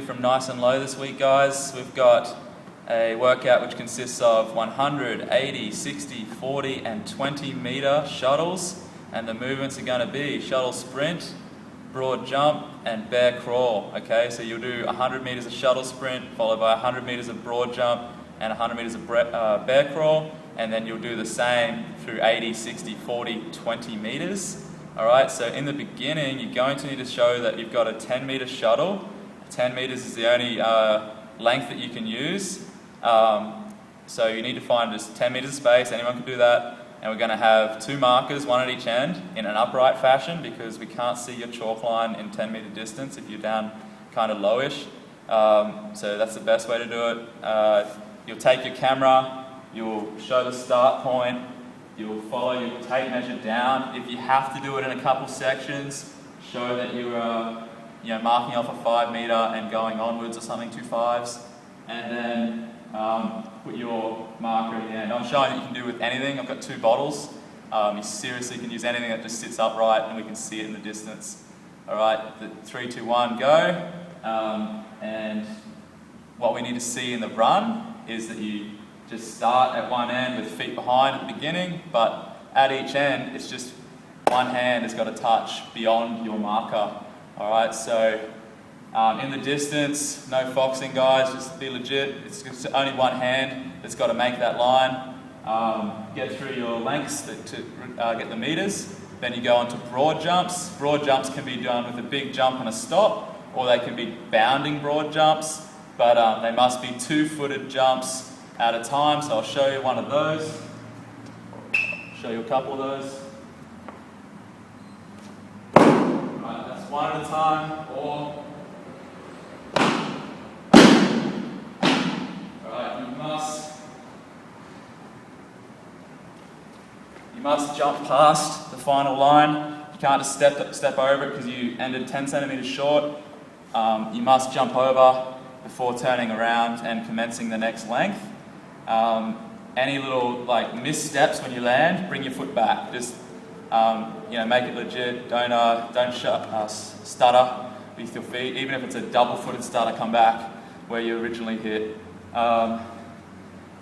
from nice and low this week, guys. We've got a workout which consists of 100, 80, 60, 40 and 20 meter shuttles, and the movements are going to be shuttle sprint, broad jump and bear crawl. Okay, so you'll do 100 meters of shuttle sprint followed by 100 meters of broad jump and 100 meters of bear crawl, and then you'll do the same through 80, 60, 40, 20 meters. Alright, so in the beginning you're going to need to show that you've got a 10 meter shuttle. 10 meters is the only length that you can use. So you need to find just 10 meters of space, anyone can do that. And we're going to have two markers, one at each end, in an upright fashion because we can't see your chalk line in 10 meter distance if you're down kind of lowish. So that's the best way to do it. You'll take your camera, you'll show the start point, you'll follow your tape measure down. If you have to do it in a couple sections, show that you're marking off a 5 meter and going onwards or something, 2 5s, and then put your marker at the end. I'm showing that you can do with anything. I've got 2 bottles. You seriously can use anything that just sits upright and we can see it in the distance. Alright, 3, 2, 1, go. And what we need to see in the run is that you just start at one end with feet behind at the beginning, but at each end it's just one hand has got to touch beyond your marker. Alright, so in the distance, no foxing guys, just be legit. It's just only one hand that's got to make that line. Get through your lengths to get the meters. Then you go on to broad jumps. Broad jumps can be done with a big jump and a stop, or they can be bounding broad jumps, but they must be 2-footed jumps at a time. So I'll show you one of those. Show you a couple of those. Right, that's one at a time, or you must jump past the final line. You can't just step over it because you ended 10 centimeters short. You must jump over before turning around and commencing the next length. Any little missteps when you land, bring your foot back. Just make it legit. Don't stutter with your feet. Even if it's a double-footed stutter, come back where you originally hit.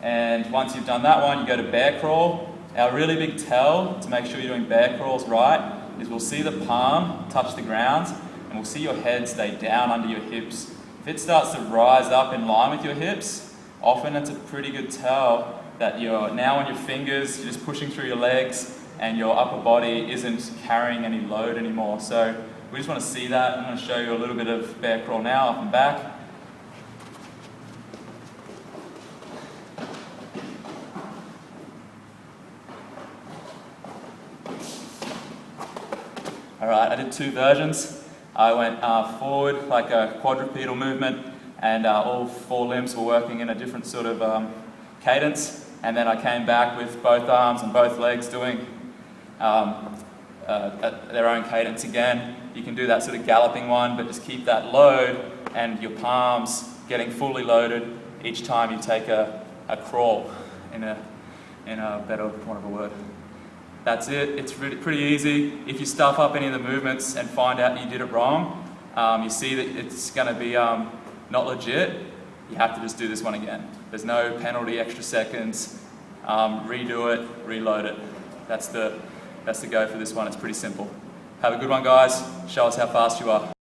And once you've done that one, you go to bear crawl. Our really big tell to make sure you're doing bear crawls right is we'll see the palm touch the ground and we'll see your head stay down under your hips. If it starts to rise up in line with your hips, often it's a pretty good tell that you're now on your fingers, you're just pushing through your legs and your upper body isn't carrying any load anymore. So we just want to see that. I'm going to show you a little bit of bear crawl now, up and back. Alright, I did 2 versions. I went forward like a quadrupedal movement and all 4 limbs were working in a different sort of cadence, and then I came back with both arms and both legs doing at their own cadence again. You can do that sort of galloping one, but just keep that load and your palms getting fully loaded each time you take a crawl in a better one of a word. That's it. It's really pretty easy. If you stuff up any of the movements and find out you did it wrong, you see that it's going to be not legit, you have to just do this one again. There's no penalty, extra seconds. Redo it, reload it. That's the go for this one. It's pretty simple. Have a good one, guys. Show us how fast you are.